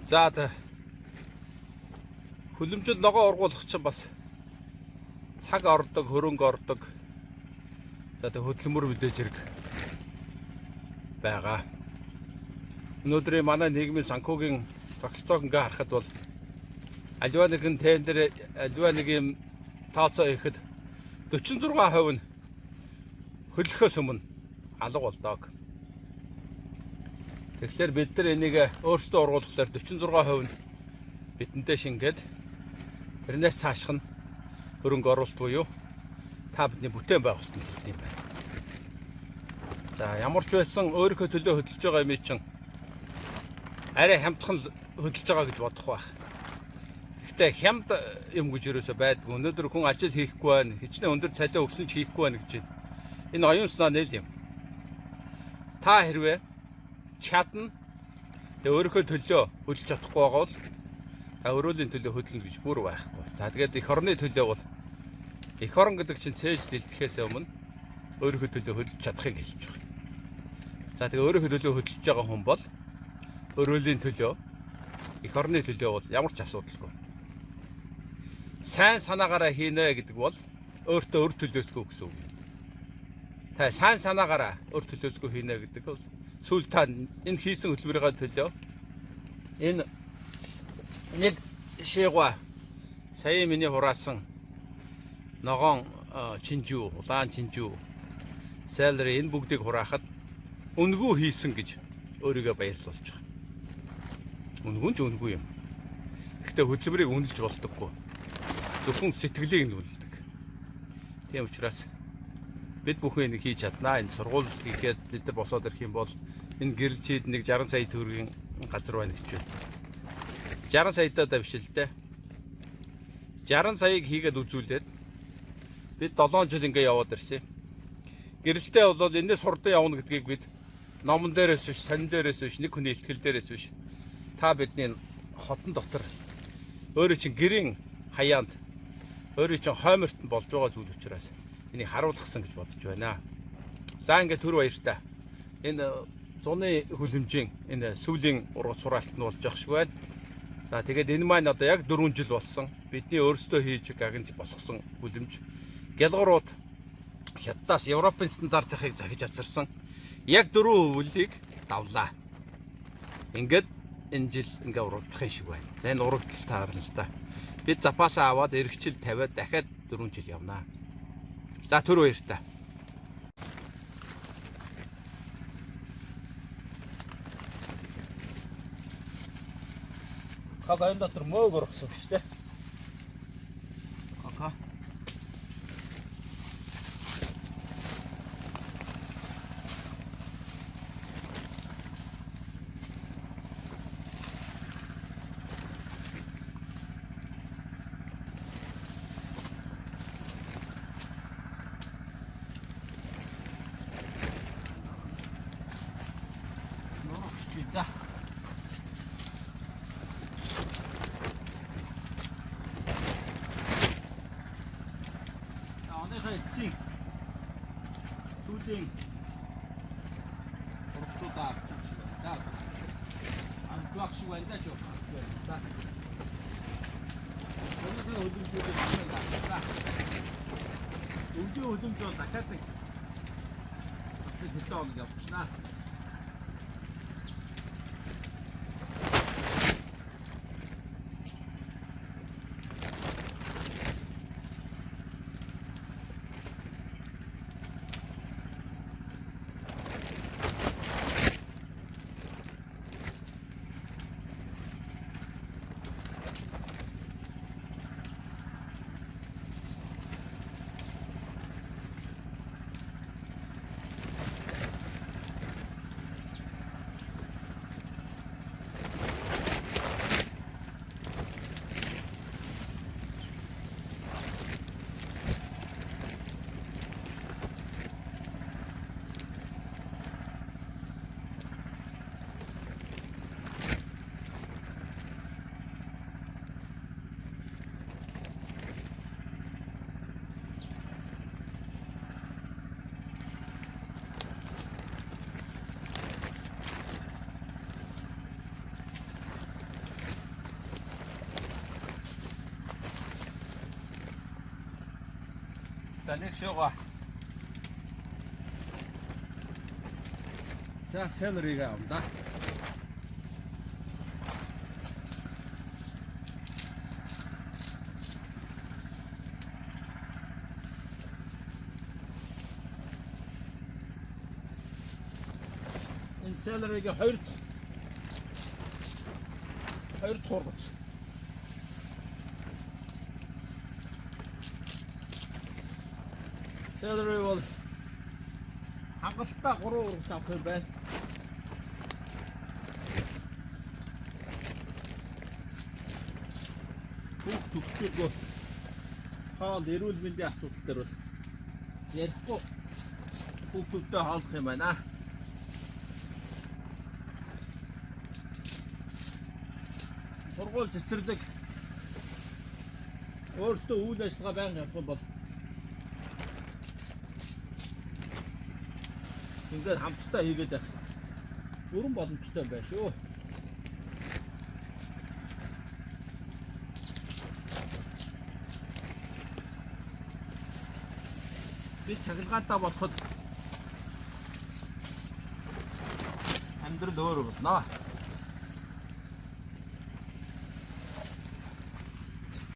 За хөлөмжөд ногоо ургуулах чинь бас цаг ордог, хөрөнгө ордог. За хөдөлмөр мэдээж хэрэг байгаа. Өнөөдрийн манай нийгмийн санхүүгийн тогтолцоог ингээ харахад бол аливаа нэгэн тендер, аливаа нэг юм тооцоо хийхэд 46% нь хөлөхөөс өмнө алга болдог. Тэгэхээр бид нар энийг өөрсдөө ургуулахлаар 46% нь бидэндээ шингээд тэрнээс цаашх нь хөрөнгө оруулалт буюу та бидний бүтээн байгуулалтанд хэлдэг юм байна. За ямар ч байсан өөрийнхөө төлөө хөдөлж байгаа юм чинь арай хямдхан хөдөлж байгаа гэж бодох байх. Гэхдээ хямд юм гэж юусоо байдгүй. Өнөөдөр хүн ажил хийхгүй байна. Хичнээн өндөр цалин өгсөн ч хийхгүй байна гэж байна. Энэ оюун санаа нэл юм. Та хэрвээ чадна өөрийнхөө төлөө хөдөлж чадахгүй байгаа бол та өрөөлийн төлөө хөдөлнө гэж бүр байхгүй. За тэгээд эх орны төлөө бол эх орн гэдэг чинь цээж дэлдэхээс өмнө өөрийнхөө төлөө хөдөлж чадахыг хэлж байгаа. За тэгээд өөрийнхөө төлөө хөдөлж байгаа хүн бол өрөөлийн төлөө эх орны төлөө бол ямар ч асуудалгүй. Сайн санаагаараа хийнэ гэдэг бол өөртөө өр төлөөсгүй гэсэн үг. Та сайн санаагаараа өр төлөөсгүй хийнэ гэдэг бол сүүл та энэ хийсэн хөдөлмөрийн төлөө энэ нэг шийгва сая миний хураасан ногоон чинжүү, улаан чинжүү, селери энэ бүгдийг хураахад үнгүй хийсэн гэж өөрийгөө баярлуулж байгаа. Үнгүй ч үнгүй юм. Гэхдээ хөдөлмөрийг үнэлж болдоггүй. Зөвхөн сэтгэлийг нь үнэлдэг. Тийм учраас бид бүхэн энийг хийж чаднаа. Энэ сургууль хийгээд бид нар босоод ирэх юм бол энэ гэрэлчид нэг 60 сая төгрөгийн газар байна гэж байна. 60 саятай биш л дээ. 60 саяыг хийгээд үзүүлээд бид 7 жил ингээ яваад ирсэн. Гэрэлтэй бол энэс хурдан явна гэдгийг бид номон дээрээс биш, сонин дээрээс биш, нэг хүний ихтгэл дээрээс биш. Та бидний хотон дотор өөрөө чинь гэрийн хаяанд өөрөө чинь хойморт нь болж байгаа зүйл учраас энийг харуулгасан гэж бодож байна. За ингээ түр баяртай. Энэ зуны хөлөмжийн энэ сүүлийн ургац сураалт нь болж явах шиг байна. За тэгээд энэ маань одоо яг 4 жил болсон. Бидний өөрсдөө хийж гагнж босгосон хөлөмж. Гялгуурууд хятадаас Европын стандартыг захиж ацарсан. Яг 4%-ийг давлаа. Ингээд энэ жил ингээ урагдах юм шиг байна. За энэ урагдтал таарна л да. Бид запасаа аваад эргэжил тавиад дахиад 4 жил явнаа. За түр баяртай. Кака энэ дотор мөөг орсон шүү дээ. Кака. Да. Эцсийн сүүлийн ургацуудаа авчих байна. Амтлах шиг байна ч юм. За. Өнөөдөр хөдөлгөөн хийлээ. Өглөө хөдөлгөөн дахиад нэг хэдэн хоног явчихнаа. За нэг шугаа. За селерийг аав да. Энэ селерийг хоёр туургац. Селери бол хангалттай 3 ургац авах юм байна. Төгсчөөдгөө хаал эрүүл мэндийн асуудал дээр бол ярихгүй хүүхдүүдтэй хаалах юм байна. Сургууль цэцэрлэг өөрсдөө үйл ажиллагаа байнга явах юм бол ингээд хамтдаа хийгээд байх бүрэн боломжтой байх шүү. Би цахилгаантай болоход амьдрал өөр болно.